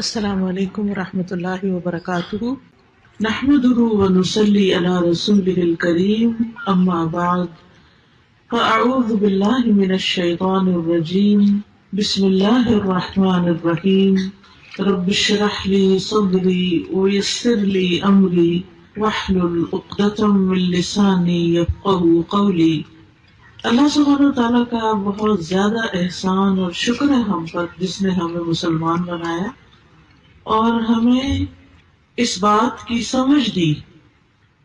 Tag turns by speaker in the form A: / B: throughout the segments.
A: السلام علیکم ورحمۃ اللہ وبرکاتہ، نحمده ونصلی علی رسوله الکریم، اما بعد فاعوذ باللہ من الشیطان الرجیم، بسم اللہ الرحمن الرحیم، رب اشرح لی صدری ویسر لی امری واحلل عقدۃ من لسانی یفقہوا قولی۔ اللہ سبحانہ وتعالیٰ کا بہت زیادہ احسان اور شکر ہے ہم پر، جس نے ہمیں مسلمان بنایا اور ہمیں اس بات کی سمجھ دی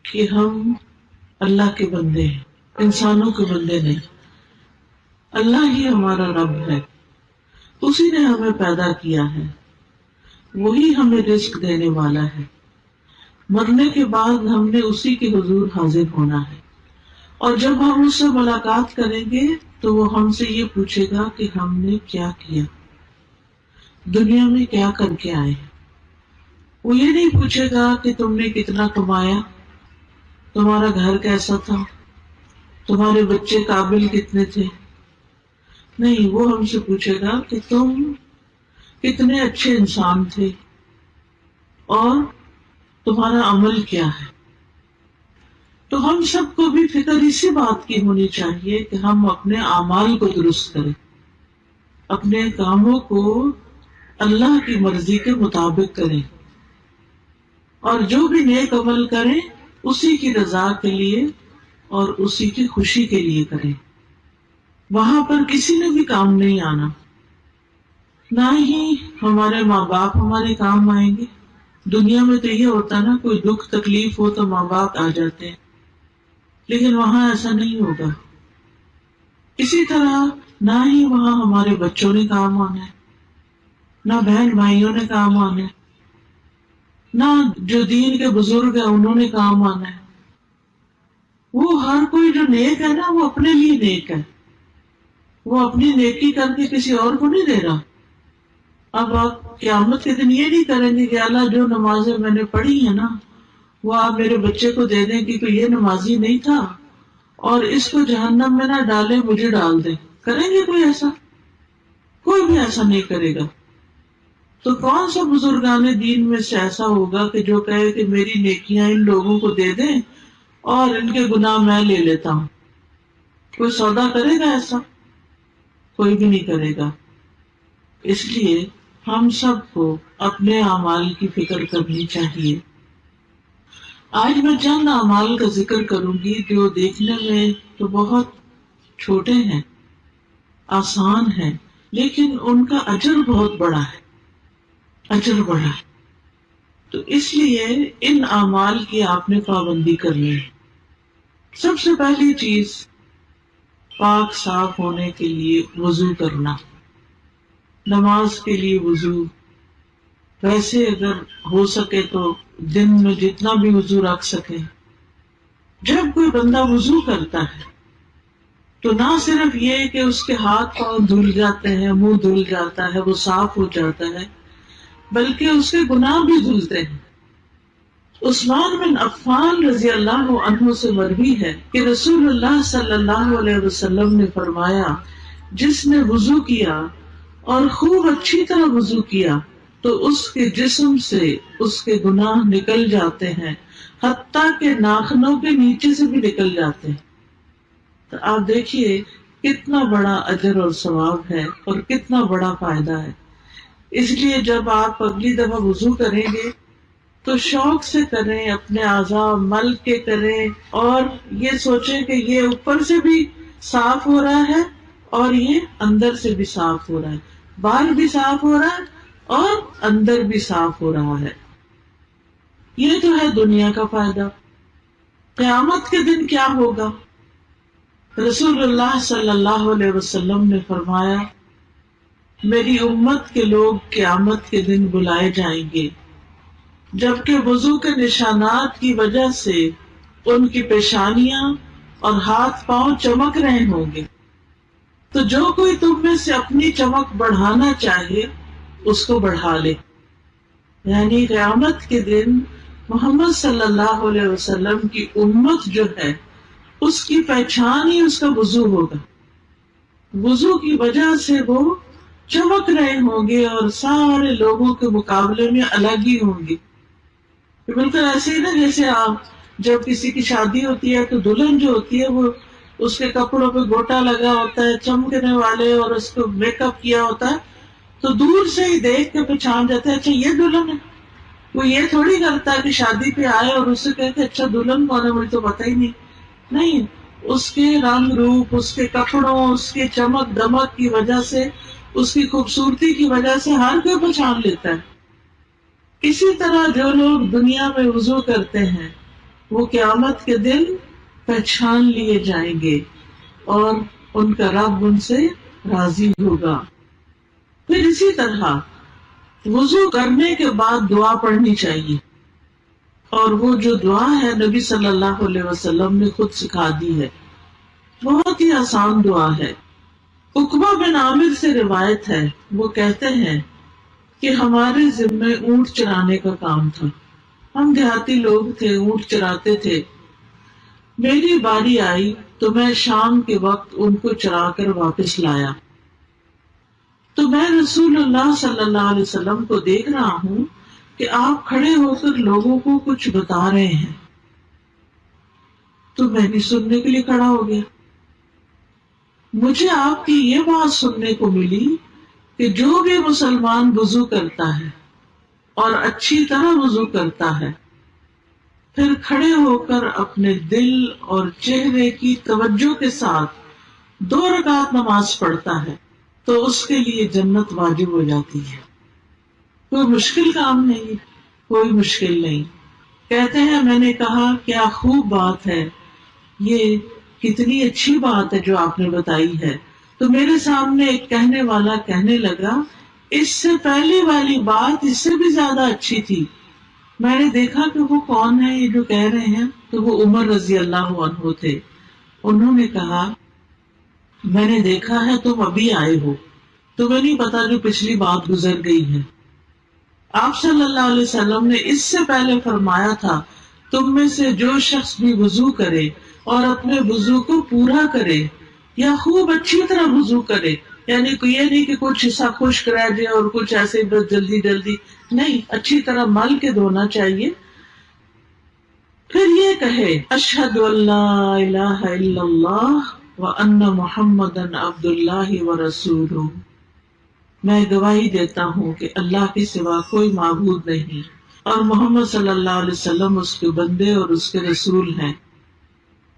A: کہ ہم اللہ کے بندے ہیں، انسانوں کے بندے نہیں۔ اللہ ہی ہمارا رب ہے، اسی نے ہمیں پیدا کیا ہے، وہی ہمیں رزق دینے والا ہے۔ مرنے کے بعد ہم نے اسی کے حضور حاضر ہونا ہے، اور جب ہم اس سے ملاقات کریں گے تو وہ ہم سے یہ پوچھے گا کہ ہم نے کیا کیا، دنیا میں کیا کر کے آئے ہیں۔ وہ یہ نہیں پوچھے گا کہ تم نے کتنا کمایا، تمہارا گھر کیسا تھا، تمہارے بچے قابل کتنے تھے، نہیں، وہ ہم سے پوچھے گا کہ تم کتنے اچھے انسان تھے اور تمہارا عمل کیا ہے۔ تو ہم سب کو بھی فکر اسی بات کی ہونی چاہیے کہ ہم اپنے اعمال کو درست کریں، اپنے کاموں کو اللہ کی مرضی کے مطابق کریں، اور جو بھی نیک عمل کریں اسی کی رضا کے لیے اور اسی کی خوشی کے لیے کریں۔ وہاں پر کسی نے بھی کام نہیں آنا، نہ ہی ہمارے ماں باپ ہمارے کام آئیں گے۔ دنیا میں تو یہ ہوتا نا، کوئی دکھ تکلیف ہو تو ماں باپ آ جاتے ہیں، لیکن وہاں ایسا نہیں ہوگا۔ اسی طرح نہ ہی وہاں ہمارے بچوں نے کام آنا ہے، نہ بہن بھائیوں نے کام آنا ہے، نہ جو دین کے بزرگ ہیں انہوں نے کام آنا ہے۔ وہ ہر کوئی جو نیک ہے نا، وہ اپنے لیے نیک ہے، وہ اپنی نیکی کر کے کسی اور کو نہیں دے رہا۔ اب آپ قیامت کے دن یہ نہیں کریں گے کہ اللہ جو نمازیں میں نے پڑھی ہیں نا، وہ آپ میرے بچے کو دے دیں کہ یہ نمازی نہیں تھا اور اس کو جہنم میں نہ ڈالے، مجھے ڈال دیں۔ کریں گے کوئی ایسا؟ کوئی بھی ایسا نہیں کرے گا۔ تو کون سا بزرگان دین میں سے ایسا ہوگا کہ جو کہے کہ میری نیکیاں ان لوگوں کو دے دیں اور ان کے گناہ میں لے لیتا ہوں؟ کوئی سودا کرے گا ایسا؟ کوئی بھی نہیں کرے گا۔ اس لیے ہم سب کو اپنے اعمال کی فکر کرنی چاہیے۔ آج میں چند اعمال کا ذکر کروں گی جو دیکھنے میں تو بہت چھوٹے ہیں، آسان ہیں، لیکن ان کا اجر بہت بڑا ہے، اجر بڑا ہے۔ تو اس لیے ان اعمال کی آپ نے پابندی کرنی ہے۔ سب سے پہلی چیز، پاک صاف ہونے کے لیے وضو کرنا، نماز کے لیے وضو۔ ویسے اگر ہو سکے تو دن میں جتنا بھی وضو رکھ سکے۔ جب کوئی بندہ وضو کرتا ہے تو نہ صرف یہ کہ اس کے ہاتھ پاؤں دھل جاتے ہیں، منہ دھل جاتا ہے، وہ صاف ہو جاتا ہے، بلکہ اس کے گناہ بھی دھلتے ہیں۔ عثمان بن عفان رضی اللہ عنہ سے مروی ہے کہ رسول اللہ صلی اللہ علیہ وسلم نے فرمایا، جس نے وضو کیا اور خوب اچھی طرح وضو کیا تو اس کے جسم سے اس کے گناہ نکل جاتے ہیں، حتیٰ کہ ناخنوں کے نیچے سے بھی نکل جاتے ہیں۔ تو آپ دیکھیے کتنا بڑا اجر اور ثواب ہے اور کتنا بڑا فائدہ ہے۔ اس لیے جب آپ اگلی دفعہ وضو کریں گے تو شوق سے کریں، اپنے اعضاء مل کے کریں، اور یہ سوچیں کہ یہ اوپر سے بھی صاف ہو رہا ہے اور یہ اندر سے بھی صاف ہو رہا ہے، باہر بھی صاف ہو رہا ہے اور اندر بھی صاف ہو رہا ہے۔ یہ تو ہے دنیا کا فائدہ۔ قیامت کے دن کیا ہوگا؟ رسول اللہ صلی اللہ علیہ وسلم نے فرمایا، میری امت کے لوگ قیامت کے دن بلائے جائیں گے جبکہ وضو کے نشانات کی وجہ سے ان کی پیشانیاں اور ہاتھ پاؤں چمک رہے ہوں گے۔ تو جو کوئی تم میں سے اپنی چمک بڑھانا چاہے اس کو بڑھا لے۔ یعنی قیامت کے دن محمد صلی اللہ علیہ وسلم کی امت جو ہے اس کی پہچان ہی اس کا وضو ہوگا۔ وضو کی وجہ سے وہ چمک رہے ہوں گے اور سارے لوگوں کے مقابلے میں الگ ہی ہوں گے. بالکل ایسے ہی نا جیسے آپ جب کسی کی شادی ہوتی ہے تو دلہن جو ہوتی ہے وہ اس کے کپڑوں پہ گوٹا لگا ہوتا ہے چمکنے والے اور اس کو میک اپ کیا ہوتا ہے تو دور سے ہی دیکھ کے پہچان جاتا ہے اچھا یہ دلہن ہے. وہ یہ تھوڑی کرتا ہے کہ شادی پہ آئے اور اس سے کہے کہ اچھا دلہن کون ہے مجھے تو پتہ ہی نہیں. اس کے رنگ روپ، اس کے کپڑوں، اس کے چمک دمک کی وجہ سے، اس کی خوبصورتی کی وجہ سے ہر کوئی پہچان لیتا ہے. اسی طرح جو لوگ دنیا میں وضو کرتے ہیں وہ قیامت کے دن پہچان لیے جائیں گے اور ان کا رب ان سے راضی ہوگا. پھر اسی طرح وضو کرنے کے بعد دعا پڑھنی چاہیے، اور وہ جو دعا ہے نبی صلی اللہ علیہ وسلم نے خود سکھا دی ہے، بہت ہی آسان دعا ہے. عقبہ بن عامر سے روایت ہے، وہ کہتے ہیں کہ ہمارے ذمے اونٹ چرانے کا کام تھا. ہم دیہاتی لوگ تھے، اونٹ چراتے تھے. میری باری آئی تو میں شام کے وقت ان کو چرا کر واپس لایا تو میں رسول اللہ صلی اللہ علیہ وسلم کو دیکھ رہا ہوں کہ آپ کھڑے ہو کر لوگوں کو کچھ بتا رہے ہیں، تو میں بھی سننے کے لیے کھڑا ہو گیا. مجھے آپ کی یہ بات سننے کو ملی کہ جو بھی مسلمان وضو کرتا ہے اور اچھی طرح وضو کرتا ہے پھر کھڑے ہو کر اپنے دل اور چہرے کی توجہ کے ساتھ 2 رکعت نماز پڑھتا ہے تو اس کے لیے جنت واجب ہو جاتی ہے. کوئی مشکل کام نہیں، کوئی مشکل نہیں. کہتے ہیں میں نے کہا کیا خوب بات ہے، یہ کتنی اچھی بات ہے جو آپ نے بتائی ہے. تو میرے سامنے ایک کہنے والا کہنے لگا اس سے پہلے والی بات اس سے بھی زیادہ اچھی تھی. میں نے دیکھا کہ وہ کون ہے یہ جو کہہ رہے ہیں، تو وہ عمر رضی اللہ عنہ تھے. انہوں نے کہا میں نے دیکھا ہے تم ابھی آئے ہو، تمہیں نہیں پتا جو پچھلی بات گزر گئی ہے. آپ صلی اللہ علیہ وسلم نے اس سے پہلے فرمایا تھا تم میں سے جو شخص بھی وضو کرے اور اپنے وضو کو پورا کرے یا خوب اچھی طرح وضو کرے، یعنی یہ نہیں کہ کچھ حصہ خشک رہ جائے اور کچھ ایسے بس جلدی جلدی نہیں، اچھی طرح مل کے دھونا چاہیے. پھر یہ کہے اشہد ان لا الہ الا اللہ وان محمدا عبد اللہ ورسولہ، میں گواہی دیتا ہوں کہ اللہ کے سوا کوئی معبود نہیں اور محمد صلی اللہ علیہ وسلم اس کے بندے اور اس کے رسول ہیں.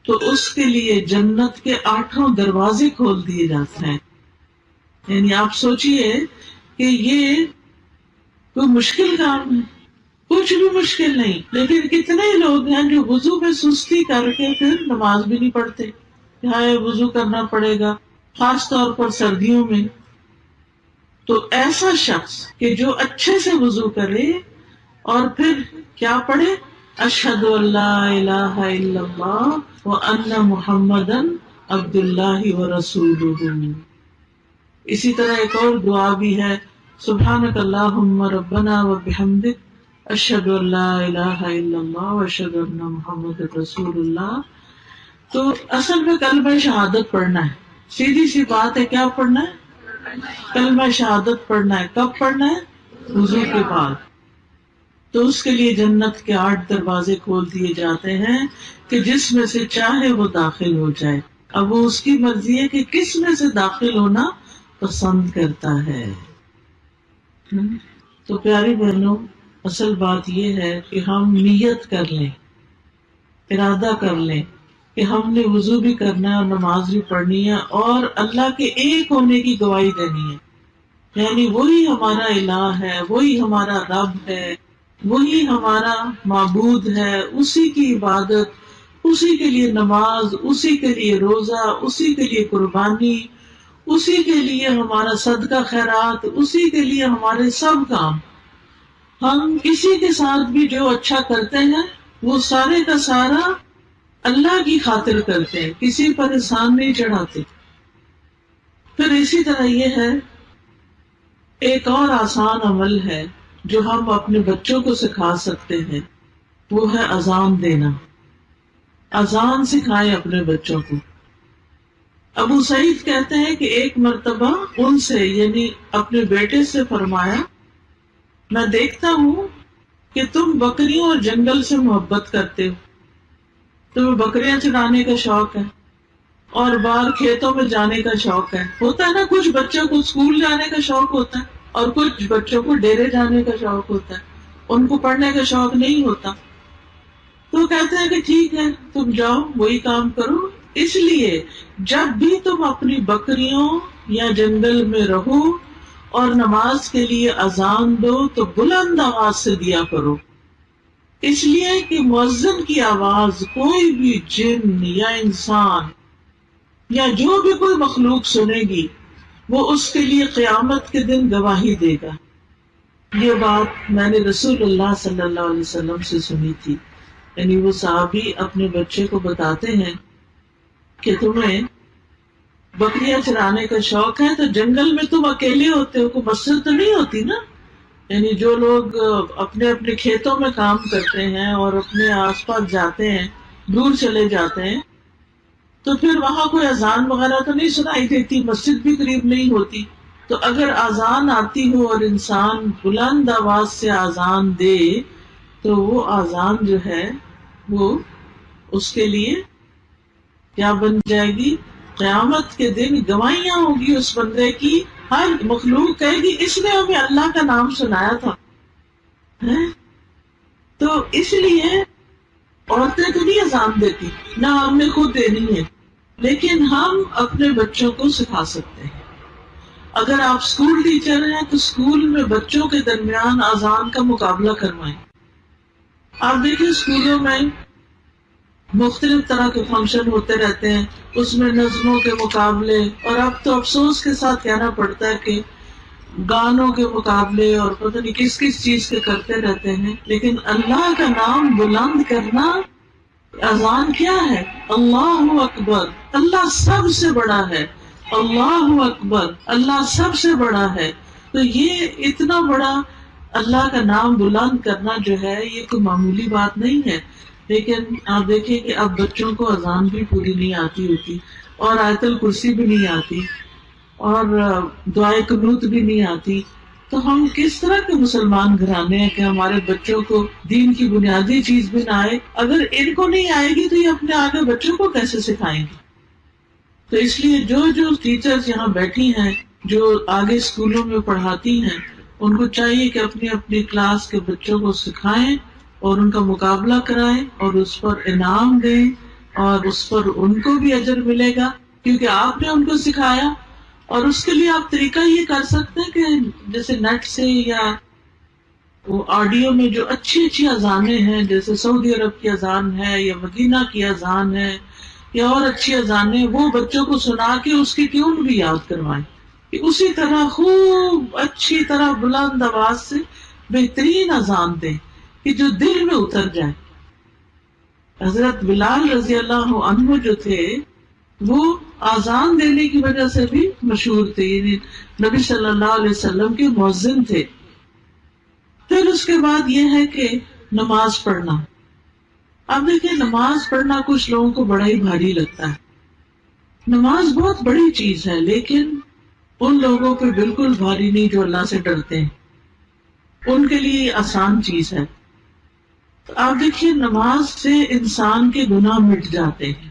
A: تو اس کے لیے جنت کے 8 دروازے کھول دیے جاتے ہیں. یعنی آپ سوچئے کہ یہ کوئی مشکل کام ہے، کچھ بھی مشکل نہیں. لیکن کتنے لوگ ہیں جو وضو میں سستی کر کے پھر نماز بھی نہیں پڑھتے. ہائے وضو کرنا پڑے گا، خاص طور پر سردیوں میں. تو ایسا شخص کہ جو اچھے سے وضو کرے اور پھر کیا پڑھے اشہد ان لا الہ الا اللہ وان محمدا عبد اللہ ورسولہ. اسی طرح ایک اور دعا بھی ہے سبحانک اللہم ربنا وبحمدک اشہد ان لا الہ الا اللہ واشہد ان محمد رسول اللہ. تو اصل میں کلمہ شہادت پڑھنا ہے، سیدھی سی بات ہے. کیا پڑھنا ہے؟ کلمہ شہادت پڑھنا ہے. کب پڑھنا ہے؟ وضو کے بعد. تو اس کے لیے جنت کے 8 دروازے کھول دیے جاتے ہیں کہ جس میں سے چاہے وہ داخل ہو جائے. اب وہ اس کی مرضی ہے کہ کس میں سے داخل ہونا پسند کرتا ہے. تو پیاری بہنوں، اصل بات یہ ہے کہ ہم نیت کر لیں، ارادہ کر لیں کہ ہم نے وضو بھی کرنا ہے اور نماز بھی پڑھنی ہے اور اللہ کے ایک ہونے کی گواہی دینی ہے. یعنی وہی ہمارا الہ ہے، وہی ہمارا رب ہے، وہی ہمارا معبود ہے. اسی کی عبادت، اسی کے لیے نماز، اسی کے لیے روزہ، اسی کے لیے قربانی، اسی کے لیے ہمارا صدقہ خیرات، اسی کے لیے ہمارے سب کام. ہم کسی کے ساتھ بھی جو اچھا کرتے ہیں وہ سارے کا سارا اللہ کی خاطر کرتے ہیں، کسی پر احسان نہیں چڑھاتے. پھر اسی طرح یہ ہے ایک اور آسان عمل ہے جو ہم اپنے بچوں کو سکھا سکتے ہیں، وہ ہے اذان دینا. اذان سکھائیں اپنے بچوں کو. ابو سعید کہتے ہیں کہ ایک مرتبہ ان سے یعنی اپنے بیٹے سے فرمایا، میں دیکھتا ہوں کہ تم بکریوں اور جنگل سے محبت کرتے ہو، تمہیں بکریاں چرانے کا شوق ہے اور باہر کھیتوں میں جانے کا شوق ہے. ہوتا ہے نا، کچھ بچوں کو اسکول جانے کا شوق ہوتا ہے اور کچھ بچوں کو ڈیرے جانے کا شوق ہوتا ہے، ان کو پڑھنے کا شوق نہیں ہوتا. تو کہتے ہیں کہ ٹھیک ہے تم جاؤ وہی کام کرو، اس لیے جب بھی تم اپنی بکریوں یا جنگل میں رہو اور نماز کے لیے اذان دو تو بلند آواز سے دیا کرو، اس لیے کہ مؤذن کی آواز کوئی بھی جن یا انسان یا جو بھی کوئی مخلوق سنے گی وہ اس کے لیے قیامت کے دن گواہی دے گا. یہ بات میں نے رسول اللہ صلی اللہ علیہ وسلم سے سنی تھی. یعنی وہ صحابی اپنے بچے کو بتاتے ہیں کہ تمہیں بکریاں چرانے کا شوق ہے تو جنگل میں تم اکیلے ہوتے ہو، کوئی مسجد تو نہیں ہوتی نا. یعنی جو لوگ اپنے اپنے کھیتوں میں کام کرتے ہیں اور اپنے آس پاس جاتے ہیں، دور چلے جاتے ہیں، تو پھر وہاں کوئی اذان وغیرہ تو نہیں سنائی دیتی، مسجد بھی قریب نہیں ہوتی. تو اگر اذان آتی ہو اور انسان بلند آواز سے اذان دے تو وہ اذان جو ہے وہ اس کے لیے کیا بن جائے گی؟ قیامت کے دن گواہیاں ہوگی اس بندے کی. ہر مخلوق کہے گی اس نے ہمیں اللہ کا نام سنایا تھا. تو اس لیے عورتیں تو نہیں اذان دیتی، نہ ہم نے خود دینی ہے، لیکن ہم اپنے بچوں کو سکھا سکتے ہیں. اگر آپ اسکول ٹیچر ہیں تو اسکول میں بچوں کے درمیان اذان کا مقابلہ کروائیں. آپ دیکھیں اسکولوں میں مختلف طرح کے فنکشن ہوتے رہتے ہیں، اس میں نظموں کے مقابلے، اور اب تو افسوس کے ساتھ کہنا پڑتا ہے کہ گانوں کے مقابلے اور پتہ نہیں کس کس چیز کے کرتے رہتے ہیں. لیکن اللہ کا نام بلند کرنا، اذان کیا ہے؟ اللہ اکبر، اللہ سب سے بڑا ہے، اللہ اکبر، اللہ سب سے بڑا ہے. تو یہ اتنا بڑا اللہ کا نام بلند کرنا جو ہے یہ کوئی معمولی بات نہیں ہے. لیکن آپ دیکھیں کہ اب بچوں کو اذان بھی پوری نہیں آتی ہوتی، اور آیت الکرسی بھی نہیں آتی، اور دعائے قنوت بھی نہیں آتی. تو ہم کس طرح کے مسلمان گھرانے ہیں کہ ہمارے بچوں کو دین کی بنیادی چیز بھی نہ آئے؟ اگر ان کو نہیں آئے گی تو یہ اپنے آگے بچوں کو کیسے سکھائیں گے؟ تو اس لیے جو ٹیچرز یہاں بیٹھی ہیں، جو آگے اسکولوں میں پڑھاتی ہیں، ان کو چاہیے کہ اپنی اپنی کلاس کے بچوں کو سکھائیں اور ان کا مقابلہ کرائیں اور اس پر انعام دیں، اور اس پر ان کو بھی اجر ملے گا کیونکہ آپ نے ان کو سکھایا. اور اس کے لیے آپ طریقہ یہ کر سکتے ہیں کہ جیسے نیٹ سے یا وہ آڈیو میں جو اچھی اچھی اذانیں ہیں، جیسے سعودی عرب کی اذان ہے یا مدینہ کی اذان ہے یا اور اچھی اذانیں، وہ بچوں کو سنا کے اس کی ٹیون بھی یاد کروائیں کہ اسی طرح خوب اچھی طرح بلند آواز سے بہترین اذان دیں کہ جو دل میں اتر جائے. حضرت بلال رضی اللہ عنہ جو تھے وہ اذان دینے کی وجہ سے بھی مشہور تھے، یعنی نبی صلی اللہ علیہ وسلم کے مؤذن تھے. پھر اس کے بعد یہ ہے کہ نماز پڑھنا. اب دیکھیں نماز پڑھنا کچھ لوگوں کو بڑا ہی بھاری لگتا ہے. نماز بہت بڑی چیز ہے، لیکن ان لوگوں پہ بالکل بھاری نہیں جو اللہ سے ڈرتے ہیں، ان کے لیے آسان چیز ہے. تو آپ دیکھیے نماز سے انسان کے گناہ مٹ جاتے ہیں.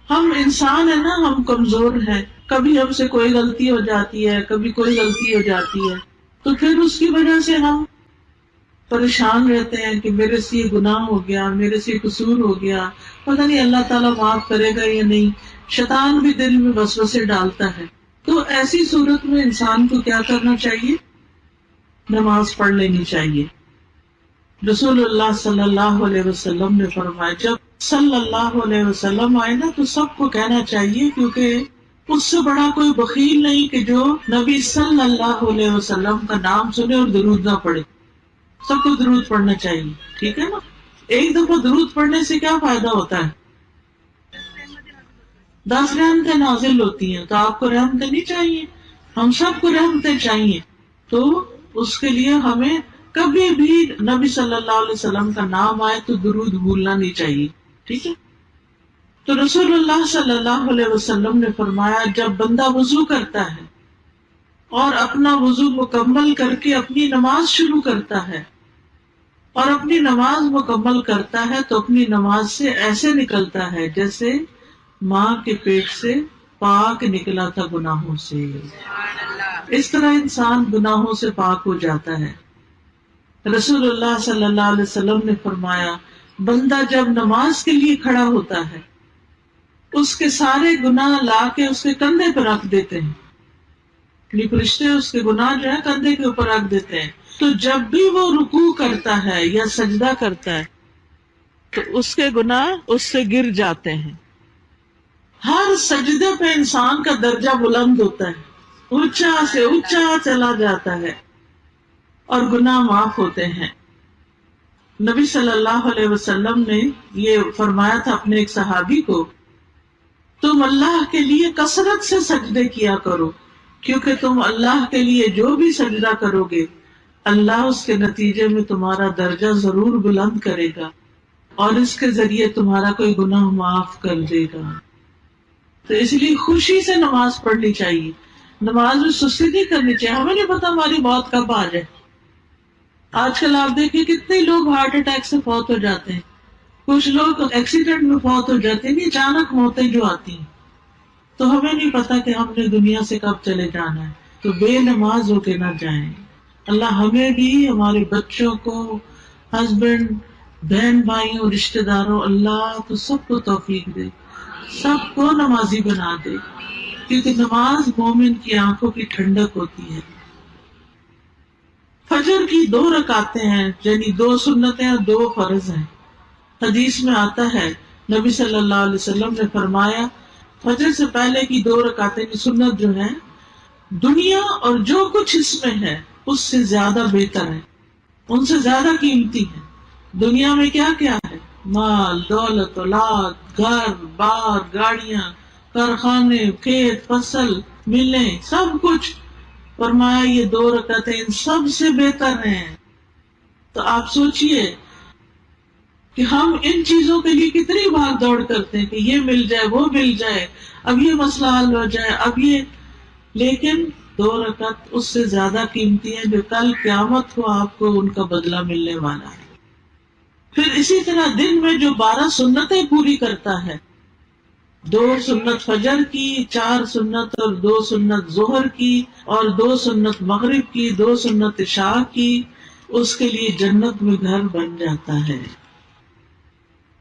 A: ہم انسان ہیں نا، ہم کمزور ہیں، کبھی ہم سے کوئی غلطی ہو جاتی ہے، کبھی کوئی غلطی ہو جاتی ہے، تو پھر اس کی وجہ سے ہم پریشان رہتے ہیں کہ میرے سے یہ گناہ ہو گیا، میرے سے یہ قصور ہو گیا، پتہ نہیں اللہ تعالیٰ معاف کرے گا یا نہیں. شیطان بھی دل میں وسوسے ڈالتا ہے. تو ایسی صورت میں انسان کو کیا کرنا چاہیے؟ نماز پڑھ لینی چاہیے. رسول اللہ صلی اللہ علیہ وسلم نے فرمایا جب صلی اللہ علیہ وسلم آئے نا تو سب کو کہنا چاہیے، کیونکہ اس سے بڑا کوئی بخیل نہیں کہ جو نبی صلی اللہ علیہ وسلم کا نام سنے اور درود نہ پڑھے. سب کو درود پڑھنا چاہیے، ٹھیک ہے نا؟ ایک دفعہ درود پڑھنے سے کیا فائدہ ہوتا ہے؟ 10 رحمتیں نازل ہوتی ہیں. تو آپ کو رحمتیں نہیں چاہیے؟ ہم سب کو رحمتیں چاہیے. تو اس کے لیے ہمیں کبھی بھی نبی صلی اللہ علیہ وسلم کا نام آئے تو درود بھولنا نہیں چاہیے، ٹھیک ہے؟ تو رسول اللہ صلی اللہ علیہ وسلم نے فرمایا جب بندہ وضو کرتا ہے اور اپنا وضو مکمل کر کے اپنی نماز شروع کرتا ہے اور اپنی نماز مکمل کرتا ہے تو اپنی نماز سے ایسے نکلتا ہے جیسے ماں کے پیٹ سے پاک نکلا تھا گناہوں سے. اس طرح انسان گناہوں سے پاک ہو جاتا ہے. رسول اللہ صلی اللہ علیہ وسلم نے فرمایا بندہ جب نماز کے لیے کھڑا ہوتا ہے اس کے سارے گناہ لا کے اس کے کندھے پر رکھ دیتے ہیں. فرشتے اس کے گناہ جو ہے کندھے کے اوپر رکھ دیتے ہیں. تو جب بھی وہ رکوع کرتا ہے یا سجدہ کرتا ہے تو اس کے گناہ اس سے گر جاتے ہیں. ہر سجدے پہ انسان کا درجہ بلند ہوتا ہے, اونچا سے اونچا چلا جاتا ہے اور گناہ معاف ہوتے ہیں. نبی صلی اللہ علیہ وسلم نے یہ فرمایا تھا اپنے ایک صحابی کو, تم اللہ کے لیے کثرت سے سجدے کیا کرو کیونکہ تم اللہ کے لیے جو بھی سجدہ کرو گے اللہ اس کے نتیجے میں تمہارا درجہ ضرور بلند کرے گا اور اس کے ذریعے تمہارا کوئی گناہ معاف کر دے گا. تو اس لیے خوشی سے نماز پڑھنی چاہیے, نماز میں سستی نہیں کرنی چاہیے. ہمیں نہیں پتا ہماری موت کب آ جائے. آج کل آپ دیکھیں کتنے لوگ ہارٹ اٹیک سے فوت ہو جاتے ہیں, کچھ لوگ ایکسیڈنٹ میں فوت ہو جاتے ہیں. اچانک موتیں جو آتی ہیں تو ہمیں نہیں پتا کہ ہم نے دنیا سے کب چلے جانا ہے. تو بے نماز ہو کے نہ جائیں. اللہ ہمیں بھی, ہمارے بچوں کو, ہسبینڈ, بہن بھائیوں, رشتہ داروں, اللہ تو سب کو توفیق دے, سب کو نمازی بنا دے, کیونکہ نماز مومن کی آنکھوں کی ٹھنڈک ہوتی ہے. فجر کی 2 رکعتیں ہیں, یعنی 2 سنتیں اور 2 فرض ہیں. حدیث میں آتا ہے نبی صلی اللہ علیہ وسلم نے فرمایا فجر سے پہلے کی 2 رکعتیں کی سنت جو ہے دنیا اور جو کچھ اس میں ہے اس سے زیادہ بہتر ہے, ان سے زیادہ قیمتی ہے. دنیا میں کیا کیا ہے, مال, دولت, اولاد, گھر بار, گاڑیاں, کارخانے, کھیت, فصل, ملیں, سب کچھ. فرمایا یہ 2 رکعتیں ان سب سے بہتر ہیں. تو آپ سوچئے کہ ہم ان چیزوں کے لیے کتنی بھاگ دوڑ کرتے ہیں کہ یہ مل جائے, وہ مل جائے, اب یہ مسئلہ حل ہو جائے, اب یہ, لیکن 2 رکعت اس سے زیادہ قیمتی ہیں جو کل قیامت کو آپ کو ان کا بدلہ ملنے والا ہے. پھر اسی طرح دن میں جو 12 سنتیں پوری کرتا ہے, 2 سنت فجر کی, 4 سنت اور 2 سنت ظہر کی, اور 2 سنت مغرب کی, 2 سنت عشاء کی, اس کے لیے جنت میں گھر بن جاتا ہے.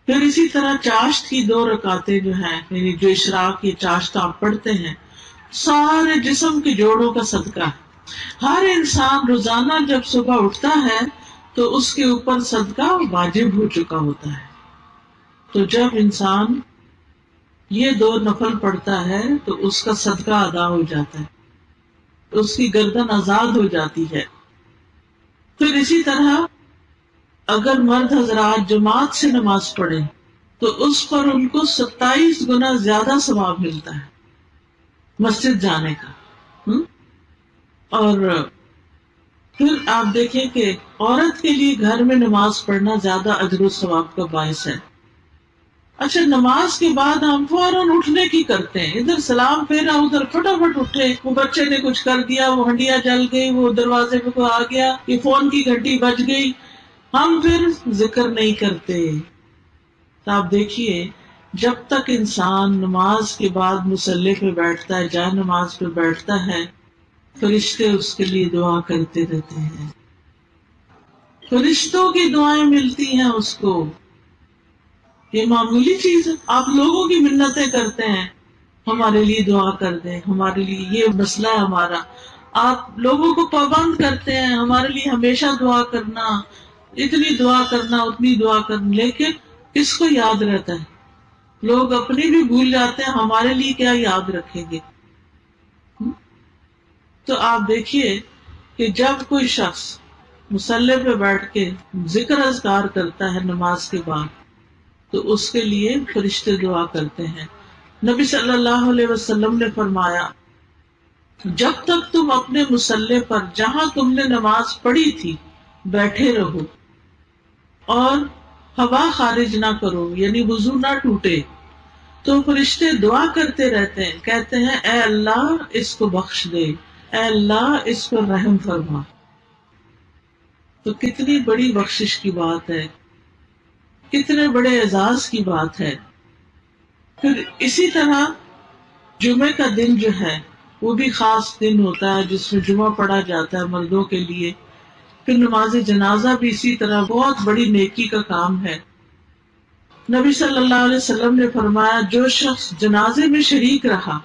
A: پھر اسی طرح چاشت کی 2 رکعتیں جو ہیں, یعنی جو اشراق کی چاشت آپ پڑھتے ہیں, سارے جسم کے جوڑوں کا صدقہ ہے. ہر انسان روزانہ جب صبح اٹھتا ہے تو اس کے اوپر صدقہ واجب ہو چکا ہوتا ہے. تو جب انسان یہ 2 نفل پڑھتا ہے تو اس کا صدقہ ادا ہو جاتا ہے, اس کی گردن آزاد ہو جاتی ہے. پھر اسی طرح اگر مرد حضرات جماعت سے نماز پڑھیں تو اس پر ان کو 27 گنا زیادہ ثواب ملتا ہے مسجد جانے کا. اور پھر آپ دیکھیں کہ عورت کے لیے گھر میں نماز پڑھنا زیادہ اجر و ثواب کا باعث ہے. اچھا, نماز کے بعد ہم فوراً اٹھنے کی کرتے ہیں, ادھر سلام پھیرا, ادھر فٹافٹ اٹھے, وہ بچے نے کچھ کر دیا, وہ ہنڈیا جل گئی, وہ دروازے پہ کوئی آ گیا, یہ فون کی گھنٹی بج گئی, ہم پھر ذکر نہیں کرتے. تو آپ دیکھیے جب تک انسان نماز کے بعد مصلی پہ بیٹھتا ہے, جائے نماز پہ بیٹھتا ہے, فرشتے اس کے لیے دعا کرتے رہتے ہیں. فرشتوں کی دعائیں ملتی ہیں اس کو. یہ معمولی چیز ہے. آپ لوگوں کی منتیں کرتے ہیں, ہمارے لیے دعا کر دیں, ہمارے لیے یہ مسئلہ ہے ہمارا. آپ لوگوں کو پابند کرتے ہیں ہمارے لیے ہمیشہ دعا کرنا, اتنی دعا کرنا, اتنی دعا کرنا, لیکن کس کو یاد رہتا ہے؟ لوگ اپنی بھی بھول جاتے ہیں, ہمارے لیے کیا یاد رکھیں گے. تو آپ دیکھیے کہ جب کوئی شخص مصلی پہ بیٹھ کے ذکر اذکار کرتا ہے نماز کے بعد تو اس کے لیے فرشتے دعا کرتے ہیں. نبی صلی اللہ علیہ وسلم نے فرمایا جب تک تم اپنے مصلی پر جہاں تم نے نماز پڑھی تھی بیٹھے رہو اور ہوا خارج نہ کرو, یعنی وضو نہ ٹوٹے, تو فرشتے دعا کرتے رہتے ہیں، کہتے ہیں اے اللہ اس کو بخش دے، اے اللہ اس پر رحم فرما۔ تو کتنی بڑی بخشش کی بات ہے، کتنے بڑے اعزاز کی بات ہے۔ پھر اسی طرح جمعے کا دن جو ہے وہ بھی خاص دن ہوتا ہے جس میں جمعہ پڑھا جاتا ہے مردوں کے لیے۔ پھر نماز جنازہ بھی اسی طرح بہت بڑی نیکی کا کام ہے۔ نبی صلی اللہ علیہ وسلم نے فرمایا جو شخص جنازے میں شریک رہا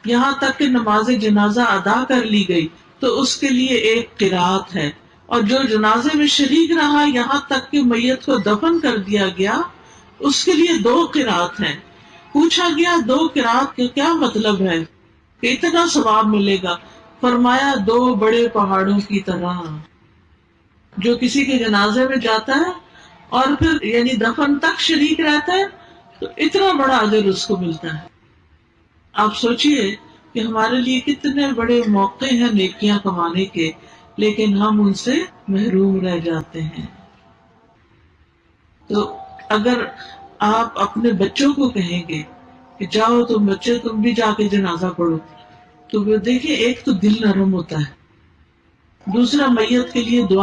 A: یہاں تک کہ نماز جنازہ ادا کر لی گئی تو اس کے لیے ایک قرات ہے، اور جو جنازے میں شریک رہا یہاں تک کہ میت کو دفن کر دیا گیا اس کے لیے 2 قرات ہیں۔ پوچھا گیا 2 قرات کا کیا مطلب ہے کہ اتنا ثواب ملے گا؟ فرمایا 2 بڑے پہاڑوں کی طرح۔ جو کسی کے جنازے میں جاتا ہے اور پھر یعنی دفن تک شریک رہتا ہے تو اتنا بڑا اجر اس کو ملتا ہے۔ آپ سوچئے کہ ہمارے لیے کتنے بڑے موقع ہیں نیکیاں کمانے کے، لیکن ہم ان سے محروم رہ جاتے ہیں۔ تو اگر آپ اپنے بچوں کو کہیں گے کہ جاؤ تم بچے تم بھی جا کے جنازہ پڑھو، تو وہ دیکھیں ایک تو دل نرم ہوتا ہے، دوسرا میت کے لیے دعا